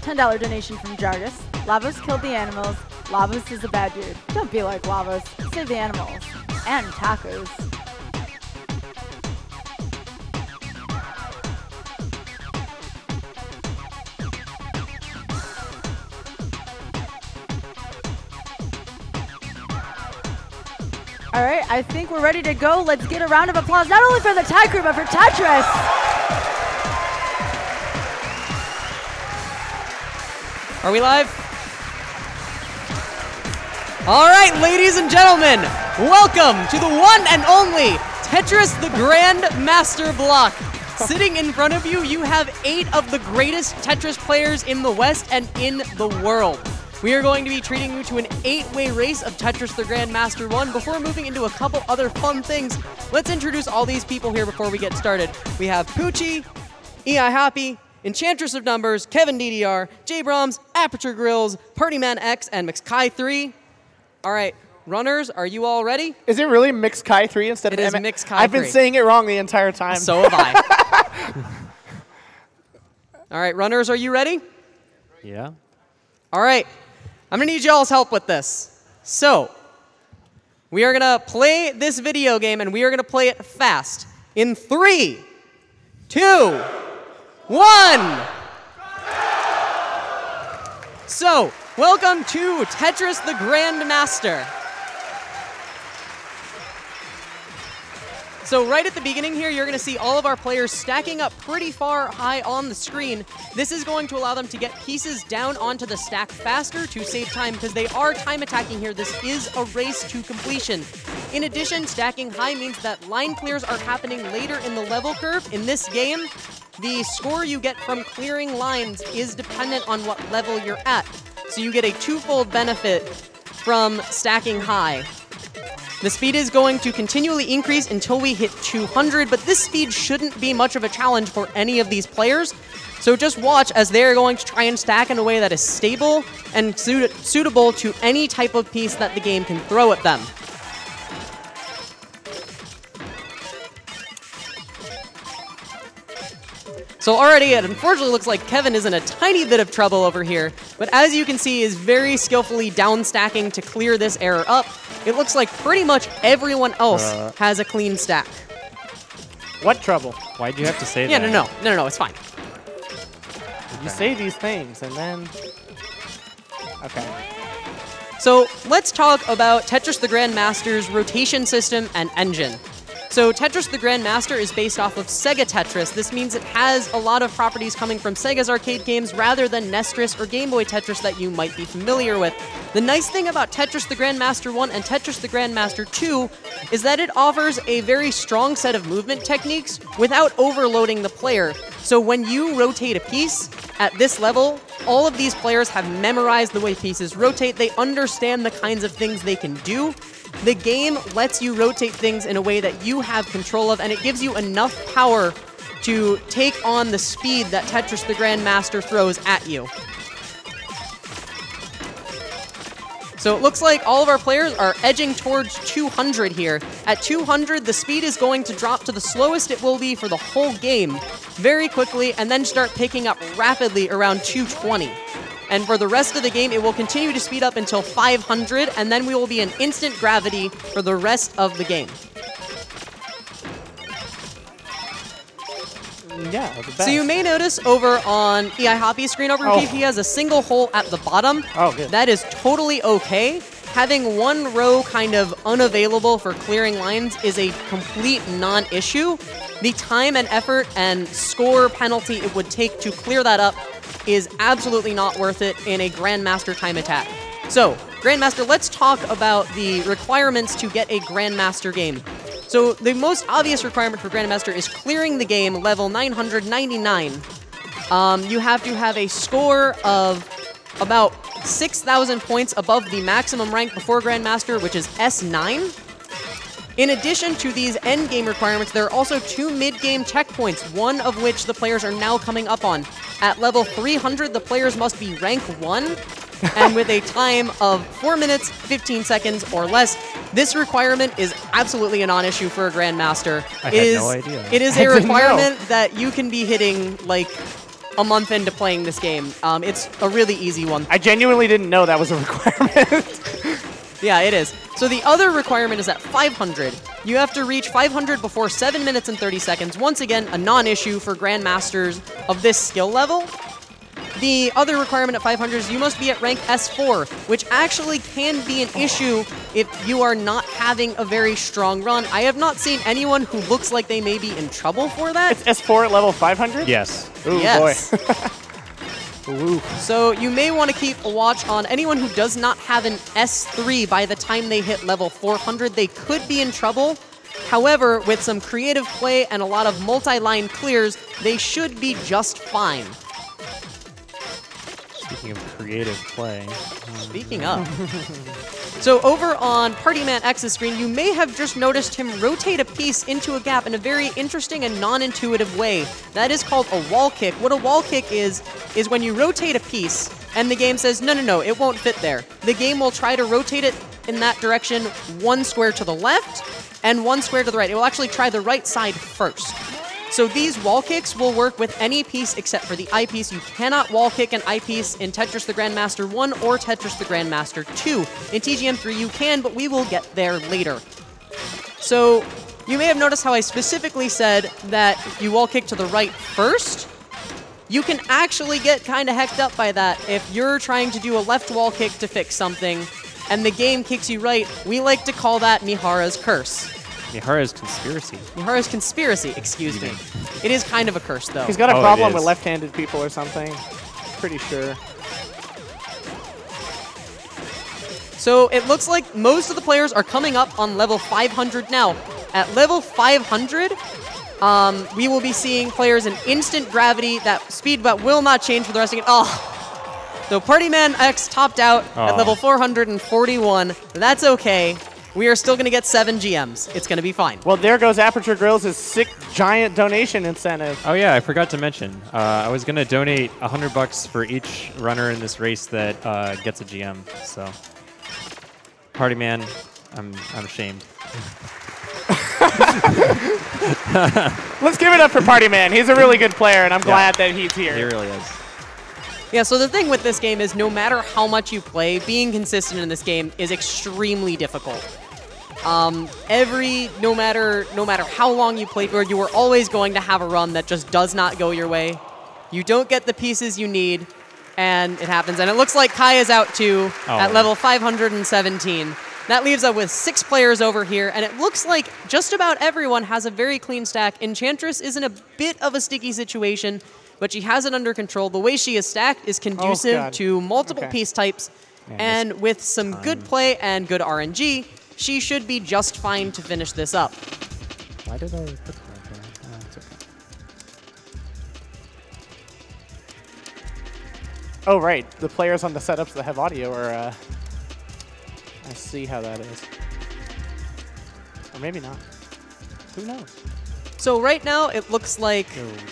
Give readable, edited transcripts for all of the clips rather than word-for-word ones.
$10 donation from Jargus. Lavos killed the animals. Lavos is a bad dude. Don't be like Lavos. Save the animals. And tacos. All right, I think we're ready to go. Let's get a round of applause, not only for the tag crew, but for Tetris. Are we live? All right, ladies and gentlemen, welcome to the one and only Tetris the Grand Master block. Sitting in front of you, you have 8 of the greatest Tetris players in the West and in the world. We are going to be treating you to an 8-way race of Tetris the Grand Master 1. Before moving into a couple other fun things, let's introduce all these people here before we get started. We have Poochy, eihoppe, EnchantressOfNumbers, KevinDDR, JBroms, aperturegrillz, Poochy.EXE, and KevinDDR. All right, runners, are you all ready? Is it really KevinDDR instead of It is KevinDDR. I've been saying it wrong the entire time. So have I. All right, runners, are you ready? Yeah. All right. I'm going to need y'all's help with this. So, we are going to play this video game, and we are going to play it fast. In 3, 2, 1. So, welcome to Tetris the Grand Master. So right at the beginning here, you're going to see all of our players stacking up pretty far high on the screen. This is going to allow them to get pieces down onto the stack faster to save time because they are time attacking here. This is a race to completion. In addition, stacking high means that line clears are happening later in the level curve. In this game, the score you get from clearing lines is dependent on what level you're at. So you get a twofold benefit from stacking high. The speed is going to continually increase until we hit 200, but this speed shouldn't be much of a challenge for any of these players. So just watch as they're going to try and stack in a way that is stable and suitable to any type of piece that the game can throw at them. So already it unfortunately looks like Kevin is in a tiny bit of trouble over here, but as you can see, is very skillfully down stacking to clear this error up. It looks like pretty much everyone else has a clean stack. What trouble? Why'd you have to say that? Yeah, no, it's fine. You say these things and then... Okay. So let's talk about Tetris the Grand Master's rotation system and engine. So Tetris the Grand Master is based off of Sega Tetris. This means it has a lot of properties coming from Sega's arcade games rather than Nestris or Game Boy Tetris that you might be familiar with. The nice thing about Tetris the Grand Master 1 and Tetris the Grand Master 2 is that it offers a very strong set of movement techniques without overloading the player. So when you rotate a piece at this level, all of these players have memorized the way pieces rotate. They understand the kinds of things they can do. The game lets you rotate things in a way that you have control of, and it gives you enough power to take on the speed that Tetris the Grand Master throws at you. So it looks like all of our players are edging towards 200 here. At 200, the speed is going to drop to the slowest it will be for the whole game very quickly, and then start picking up rapidly around 220. And for the rest of the game, it will continue to speed up until 500, and then we will be in instant gravity for the rest of the game. Yeah, the best. So you may notice over on eihoppe's screen overview, he has a single hole at the bottom. Oh, good. That is totally okay. Having one row kind of unavailable for clearing lines is a complete non-issue. The time and effort and score penalty it would take to clear that up is absolutely not worth it in a Grandmaster time attack. So, Grandmaster, let's talk about the requirements to get a Grandmaster game. So, the most obvious requirement for Grandmaster is clearing the game level 999. You have to have a score of about 6,000 points above the maximum rank before Grandmaster, which is S9. In addition to these endgame requirements, there are also 2 mid-game checkpoints, one of which the players are now coming up on. At level 300, the players must be rank 1, and with a time of 4 minutes, 15 seconds or less. This requirement is absolutely a non-issue for a Grandmaster. I had no idea. It is a requirement that you can be hitting like a month into playing this game. It's a really easy one. I genuinely didn't know that was a requirement. Yeah, it is. So the other requirement is at 500. You have to reach 500 before 7 minutes and 30 seconds. Once again, a non-issue for grandmasters of this skill level. The other requirement at 500 is you must be at rank S4, which actually can be an issue if you are not having a very strong run. I have not seen anyone who looks like they may be in trouble for that. It's S4 at level 500? Yes. Ooh, Yes. boy. Ooh. So you may want to keep a watch on anyone who does not have an S3 by the time they hit level 400. They could be in trouble. However, with some creative play and a lot of multi-line clears, they should be just fine. Speaking of creative play. Speaking of. So over on Poochy.EXE's screen, you may have just noticed him rotate a piece into a gap in a very interesting and non-intuitive way. That is called a wall kick. What a wall kick is when you rotate a piece and the game says, no, no, no, it won't fit there. The game will try to rotate it in that direction 1 square to the left and 1 square to the right. It will actually try the right side first. So these wall kicks will work with any piece except for the eyepiece. You cannot wall kick an eyepiece in Tetris the Grandmaster 1 or Tetris the Grandmaster 2. In TGM3 you can, but we will get there later. So you may have noticed how I specifically said that you wall kick to the right first. You can actually get kind of hecked up by that if you're trying to do a left wall kick to fix something and the game kicks you right. We like to call that Mihara's curse. Mihara's conspiracy. Mihara's conspiracy, excuse me. It is kind of a curse, though. He's got a Oh, problem it with is. left-handed people or something. Pretty sure. So it looks like most of the players are coming up on level 500 now. At level 500, we will be seeing players in instant gravity. That speed but will not change for the rest of the game. Oh. So Poochy.EXE topped out at level 441. That's okay. We are still going to get 7 GMs. It's going to be fine. Well, there goes aperturegrillz' sick giant donation incentive. Oh yeah, I forgot to mention. I was gonna donate $100 for each runner in this race that gets a GM. So, Party Man, I'm ashamed. Let's give it up for Party Man. He's a really good player, and I'm glad that he's here. He really is. Yeah, so the thing with this game is no matter how much you play, being consistent in this game is extremely difficult. No matter how long you play for, you are always going to have a run that just does not go your way. You don't get the pieces you need, and it happens. And it looks like Kai is out too at level 517. That leaves us with 6 players over here, and it looks like just about everyone has a very clean stack. Enchantress is in a bit of a sticky situation, but she has it under control. The way she is stacked is conducive to multiple piece types, and with some good play and good RNG, she should be just fine to finish this up. Why did I put that there? Oh, it's okay. Oh, right. The players on the setups that have audio are... I see how that is. Or maybe not. Who knows? So right now, it looks like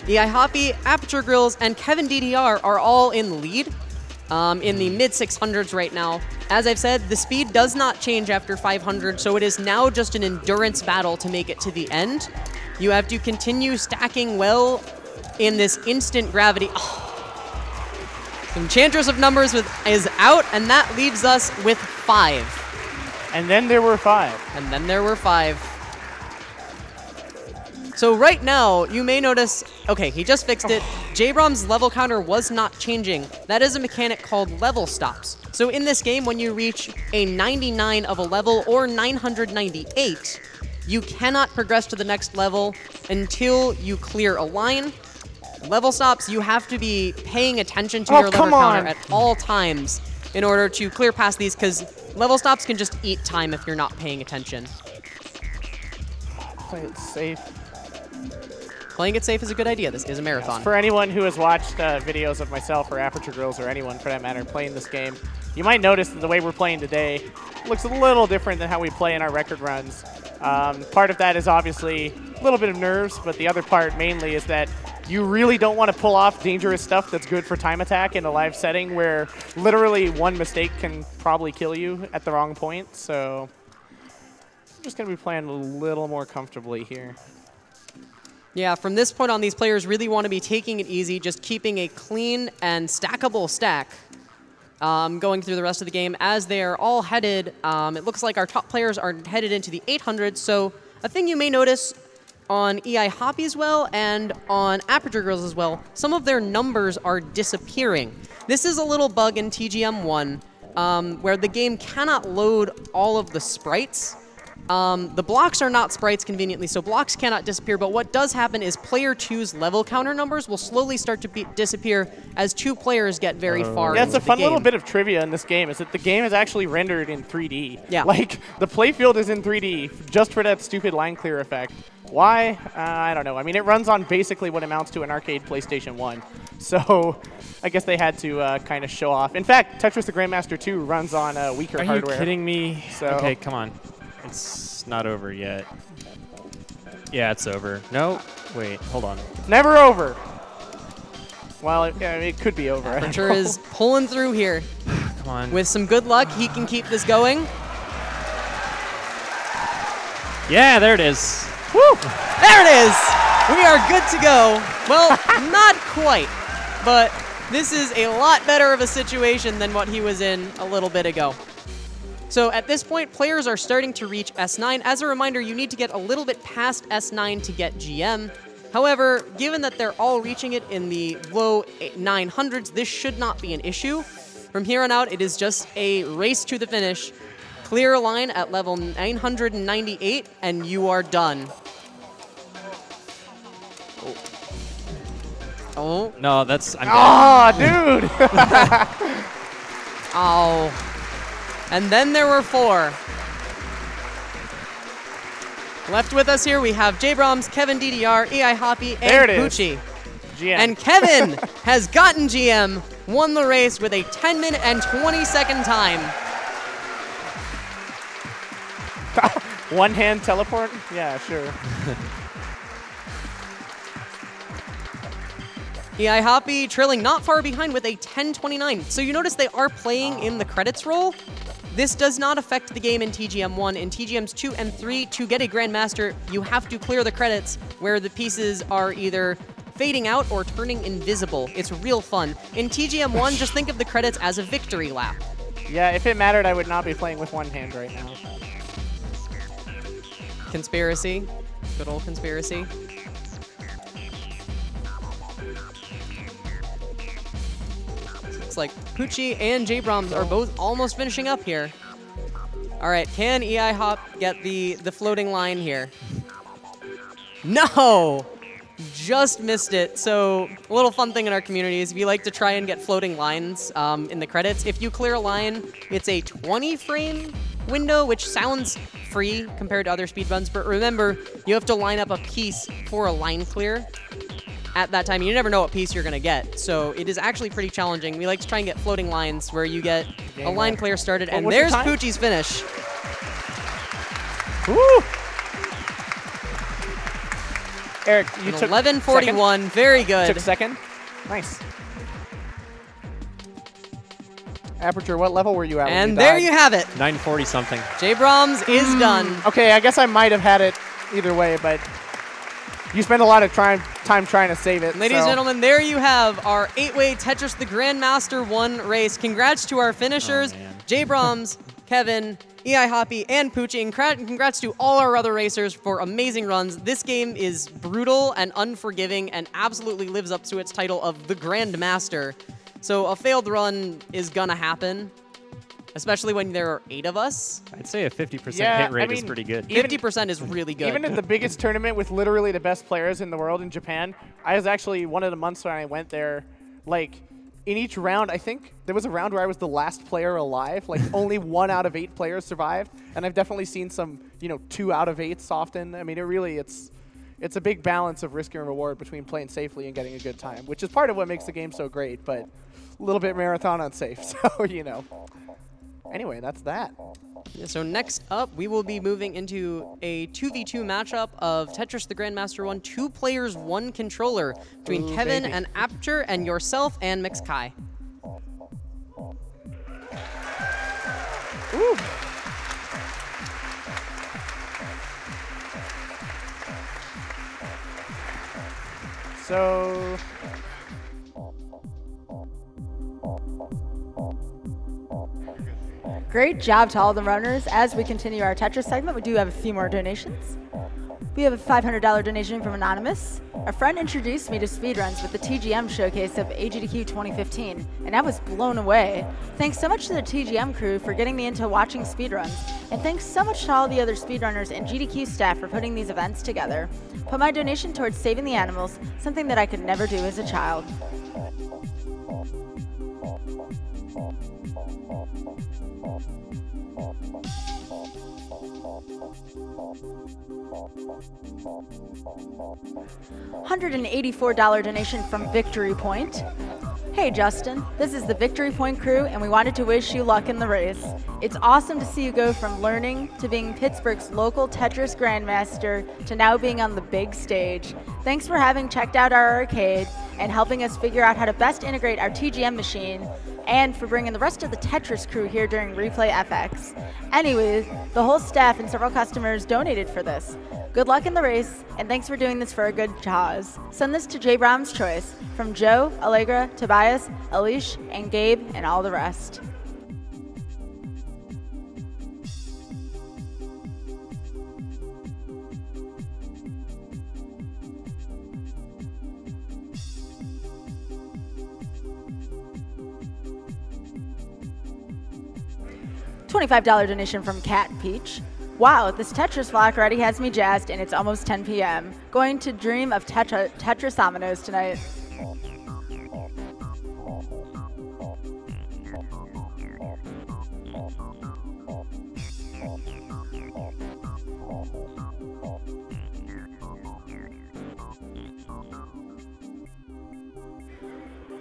eihoppe, aperturegrillz, and KevinDDR are all in the lead, in the mid-600s right now. As I've said, the speed does not change after 500, so it is now just an endurance battle to make it to the end. You have to continue stacking well in this instant gravity. Oh. EnchantressOfNumbers is out, and that leaves us with 5. And then there were 5. And then there were 5. So right now, you may notice, okay, he just fixed it. JBroms' level counter was not changing. That is a mechanic called level stops. So in this game, when you reach a 99 of a level or 998, you cannot progress to the next level until you clear a line. Level stops, you have to be paying attention to your level counter at all times in order to clear past these, because level stops can just eat time if you're not paying attention. Play it safe. Playing it safe is a good idea. This is a marathon. For anyone who has watched videos of myself or aperturegrillz or anyone for that matter playing this game, you might notice that the way we're playing today looks a little different than how we play in our record runs. Part of that is obviously a little bit of nerves, but the other part mainly is that you really don't want to pull off dangerous stuff that's good for time attack in a live setting where literally one mistake can probably kill you at the wrong point. So I'm just going to be playing a little more comfortably here. Yeah, from this point on, these players really want to be taking it easy, just keeping a clean and stackable stack going through the rest of the game. As they are all headed, it looks like our top players are headed into the 800s. So a thing you may notice on eihoppe as well and on aperturegrillz as well, some of their numbers are disappearing. This is a little bug in TGM1 where the game cannot load all of the sprites. The blocks are not sprites conveniently, so blocks cannot disappear, but what does happen is player 2's level counter numbers will slowly start to disappear as 2 players get very far Yeah, into it's a fun the little game. bit of trivia in this game, is that the game is actually rendered in 3D. Yeah. Like, the playfield is in 3D just for that stupid line clear effect. Why? I don't know. I mean, it runs on basically what amounts to an arcade PlayStation 1. So I guess they had to kind of show off. In fact, Tetris the Grandmaster 2 runs on weaker hardware. Are you kidding me? So Okay, come on. It's not over yet. Yeah, it's over. No, wait, hold on. Never over. Well, it could be over. Aperture is pulling through here. Come on. With some good luck, he can keep this going. Yeah, there it is. Woo! There it is! We are good to go. Well, not quite, but this is a lot better of a situation than what he was in a little bit ago. So at this point, players are starting to reach S9. As a reminder, you need to get a little bit past S9 to get GM. However, given that they're all reaching it in the low 900s, this should not be an issue. From here on out, it is just a race to the finish. Clear a line at level 998, and you are done. Oh. No, that's... I'm dead. Oh, dude! Oh. And then there were 4. Left with us here, we have JBroms, KevinDDR, eihoppe, and Poochy. GM. And Kevin has gotten GM, won the race with a 10-minute and 20-second time. One-hand teleport? Yeah, sure. eihoppe trailing not far behind with a 10:29. So you notice they are playing in the credits roll. This does not affect the game in TGM1. In TGMs 2 and 3, to get a Grandmaster, you have to clear the credits where the pieces are either fading out or turning invisible. It's real fun. In TGM1, just think of the credits as a victory lap. Yeah, if it mattered, I would not be playing with one hand right now. Conspiracy. Good old conspiracy. Looks like Poochy and JBroms are both almost finishing up here. All right, can eihoppe get the floating line here? No! Just missed it. So a little fun thing in our community is if you like to try and get floating lines in the credits, if you clear a line, it's a 20-frame window, which sounds free compared to other speedruns, but remember, you have to line up a piece for a line clear at that time. You never know what piece you're going to get, so it is actually pretty challenging. We like to try and get floating lines where you get a line clear started, and there's Poochy's finish. Woo! Eric, you took 11:41, very good. Took second? Nice. Aperture, what level were you at? And there you have it. 940 something. JBroms is done. Okay, I guess I might have had it either way, but you spent a lot of time trying to save it. Ladies and gentlemen, there you have our 8-way Tetris the Grandmaster 1 race. Congrats to our finishers, JBroms, Kevin, eihoppe, and Poochy. And congrats to all our other racers for amazing runs. This game is brutal and unforgiving and absolutely lives up to its title of the Grandmaster. So a failed run is gonna happen, especially when there are 8 of us. I'd say a 50% hit rate is pretty good. 50% is really good. Even at the biggest tournament with literally the best players in the world in Japan, I was actually one of the months when I went there, like, in each round, I think there was a round where I was the last player alive. Like, only 1 out of 8 players survived. And I've definitely seen some, 2 out of 8s often. I mean, it's a big balance of risk and reward between playing safely and getting a good time, which is part of what makes the game so great, but a little bit marathon unsafe. So, Anyway, that's that. So next up, we will be moving into a 2v2 matchup of Tetris the Grandmaster 1, 2 players, 1 controller, between Kevin and Aperture and yourself and MixKai. Ooh. So Great job to all the runners. As we continue our Tetris segment, we do have a few more donations. We have a $500 donation from Anonymous. A friend introduced me to speedruns with the TGM showcase of SGDQ 2015, and I was blown away. Thanks so much to the TGM crew for getting me into watching speedruns, and thanks so much to all the other speedrunners and GDQ staff for putting these events together. Put my donation towards saving the animals, something that I could never do as a child. $184 donation from Victory Point. Hey Justin, this is the Victory Point crew and we wanted to wish you luck in the race. It's awesome to see you go from learning to being Pittsburgh's local Tetris Grandmaster to now being on the big stage. Thanks for having checked out our arcade and helping us figure out how to best integrate our TGM machine, and for bringing the rest of the Tetris crew here during Replay FX. Anyways, the whole staff and several customers donated for this. Good luck in the race, and thanks for doing this for a good cause. Send this to JBroms Choice from Joe, Allegra, Tobias, Alish, and Gabe, and all the rest. $25 donation from Cat Peach. Wow, this Tetris vlog already has me jazzed and it's almost 10 p.m. Going to dream of Tetris tonight.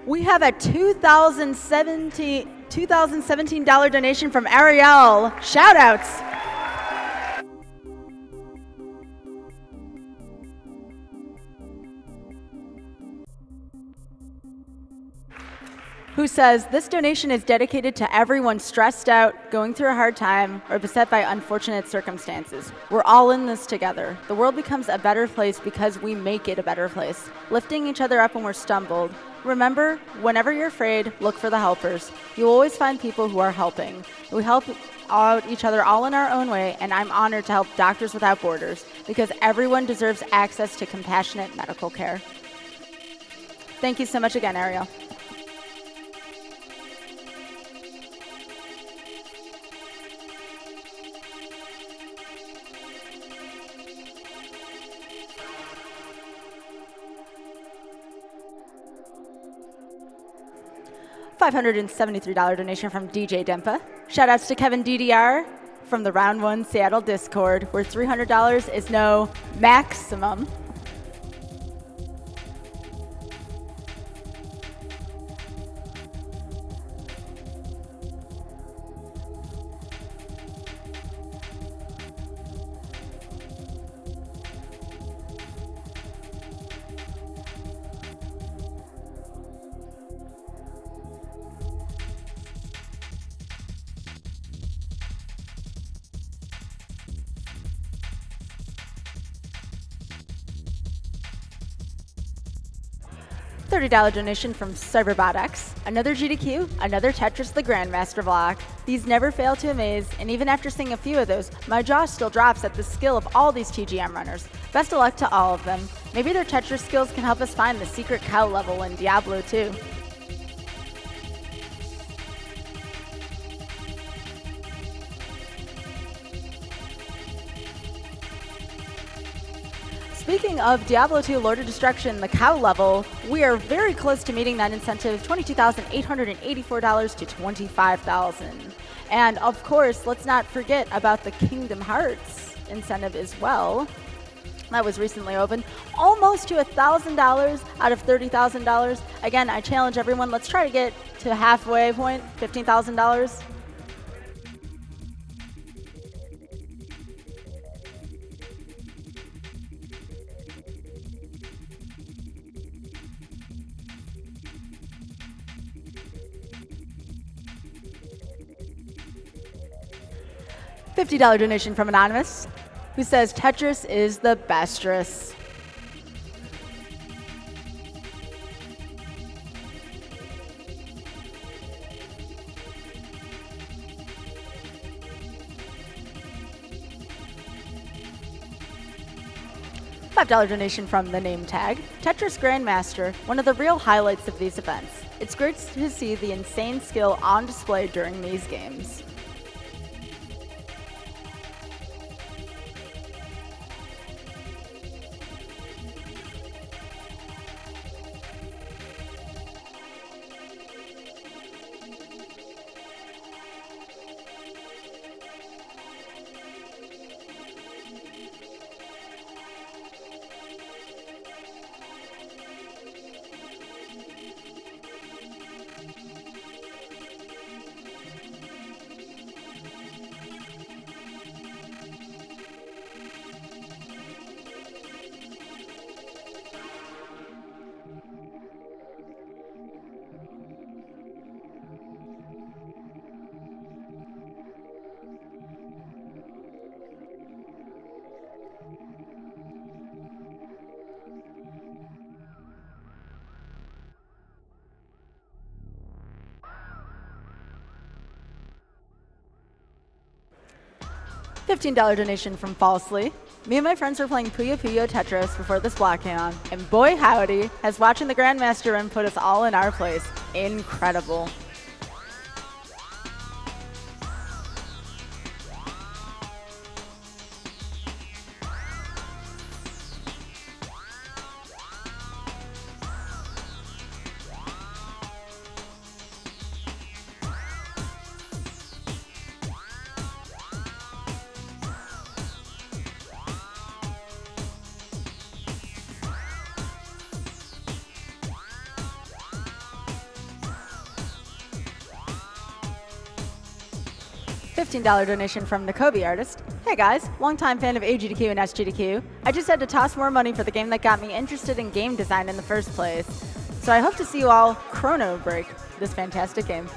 We have a $2017 donation from Ariel. Shout outs. Who says, this donation is dedicated to everyone stressed out, going through a hard time, or beset by unfortunate circumstances. We're all in this together. The world becomes a better place because we make it a better place, lifting each other up when we're stumbled. Remember, whenever you're afraid, look for the helpers. You'll always find people who are helping. We help out each other all in our own way, and I'm honored to help Doctors Without Borders because everyone deserves access to compassionate medical care. Thank you so much again, Ariel. $573 donation from DJ Dempa. Shoutouts to KevinDDR from the Round 1 Seattle Discord, where $300 is no maximum. $30 donation from CyberBotX. Another GDQ, another Tetris the Grandmaster vlog. These never fail to amaze, and even after seeing a few of those, my jaw still drops at the skill of all these TGM runners. Best of luck to all of them. Maybe their Tetris skills can help us find the secret cow level in Diablo 2. Speaking of Diablo 2 Lord of Destruction, the cow level, we are very close to meeting that incentive, $22,884 to $25,000. And of course, let's not forget about the Kingdom Hearts incentive as well. That was recently opened, almost to $1,000 out of $30,000. Again, I challenge everyone, let's try to get to halfway point, $15,000. $50 donation from Anonymous, who says Tetris is the bestress. $5 donation from the name tag, Tetris Grandmaster, one of the real highlights of these events. It's great to see the insane skill on display during these games. $15 donation from Falsely. Me and my friends were playing Puyo Puyo Tetris before this block came on, and boy howdy, has watching the Grandmaster run put us all in our place. Incredible. $15 donation from the Kobe artist. Hey guys, longtime fan of AGDQ and SGDQ. I just had to toss more money for the game that got me interested in game design in the first place. So I hope to see you all chrono break this fantastic game.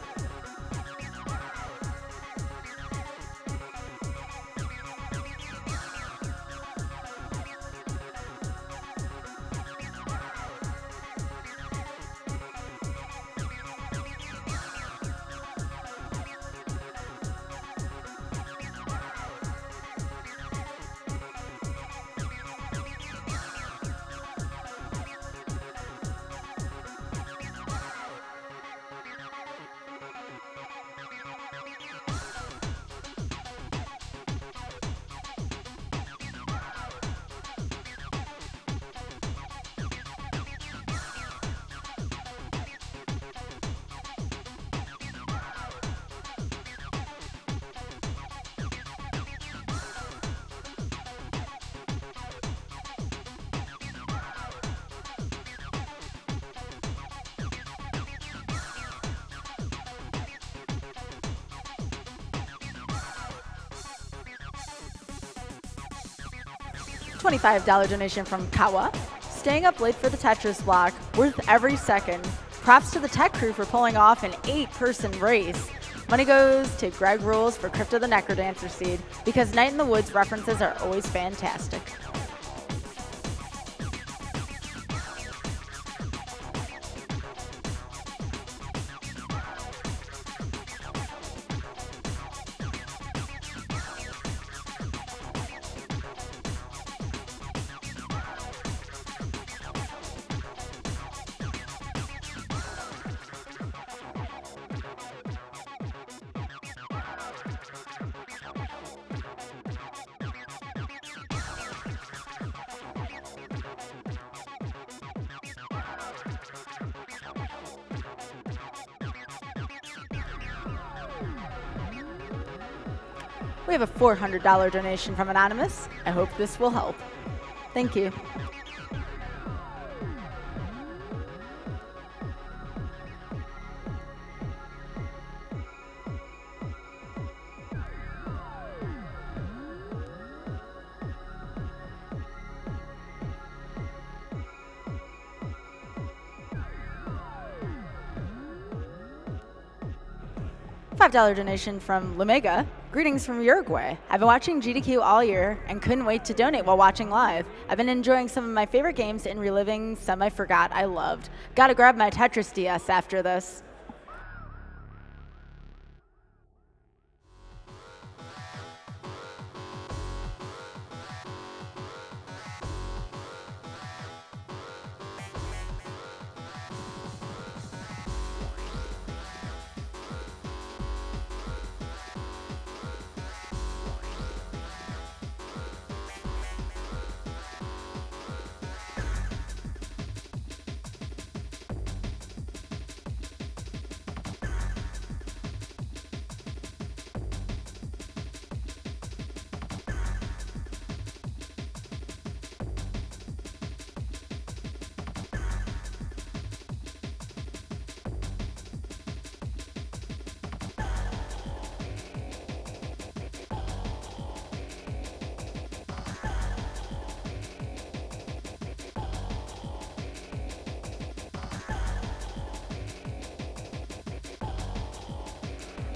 $25 donation from Kawa. Staying up late for the Tetris block, worth every second. Props to the tech crew for pulling off an 8-person race. Money goes to Greg Rules for Crypto the Necrodancer seed, because Night in the Woods references are always fantastic. We have a $400 donation from Anonymous. I hope this will help. Thank you. $5 donation from Lumega. Greetings from Uruguay. I've been watching GDQ all year and couldn't wait to donate while watching live. I've been enjoying some of my favorite games and reliving some I forgot I loved. Gotta grab my Tetris DS after this.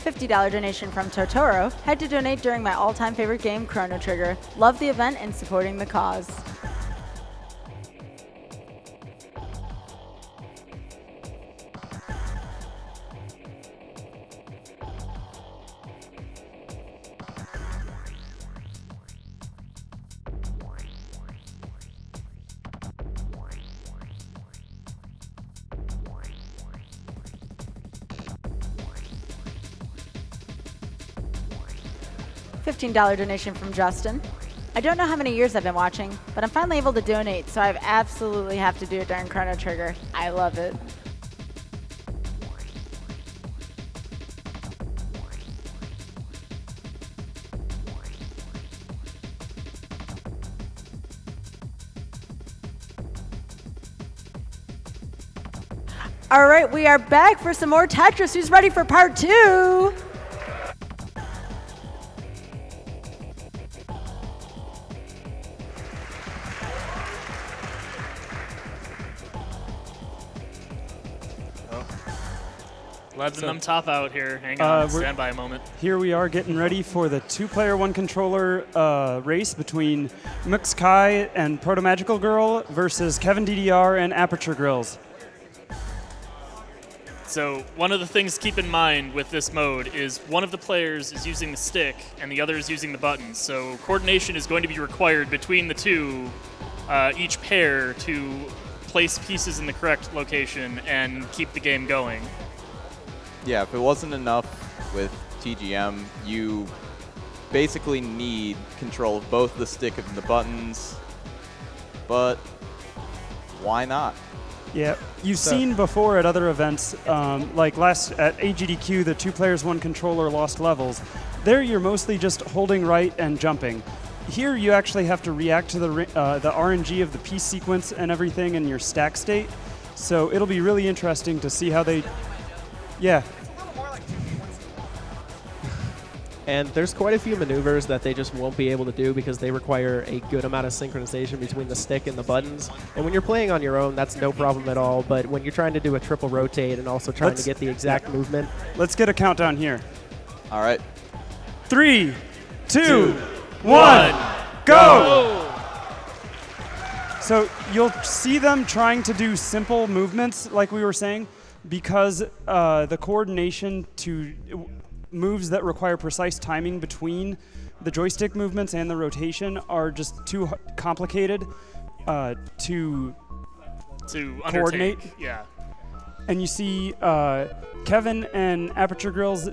$50 donation from Totoro. Had to donate during my all-time favorite game, Chrono Trigger. Love the event and supporting the cause. $15 donation from Justin. I don't know how many years I've been watching, but I'm finally able to donate, so I absolutely have to do it during Chrono Trigger. I love it. All right, we are back for some more Tetris. Who's ready for part 2? Letting them top out here. Hang on, stand by a moment. Here we are getting ready for the 2-player, 1-controller race between Poochy.EXE and Proto-Magical Girl versus KevinDDR and aperturegrillz. So one of the things to keep in mind with this mode is one of the players is using the stick and the other is using the buttons. So coordination is going to be required between the two, each pair, to place pieces in the correct location and keep the game going. Yeah, if it wasn't enough with TGM, you basically need control of both the stick and the buttons, but why not? Yeah, you've seen before at other events, like last at SGDQ, the 2 players, 1 controller lost levels. There you're mostly just holding right and jumping. Here you actually have to react to the RNG of the piece sequence and everything in your stack state. So it'll be really interesting to see how they... Yeah. And there's quite a few maneuvers that they just won't be able to do because they require a good amount of synchronization between the stick and the buttons. And when you're playing on your own, that's no problem at all. But when you're trying to do a triple rotate and also trying to get the exact movement. Let's get a countdown here. All right. 3, 2, 1, go! So you'll see them trying to do simple movements, like we were saying, because the coordination to moves that require precise timing between the joystick movements and the rotation are just too complicated to coordinate. Yeah. And you see Kevin and aperturegrillz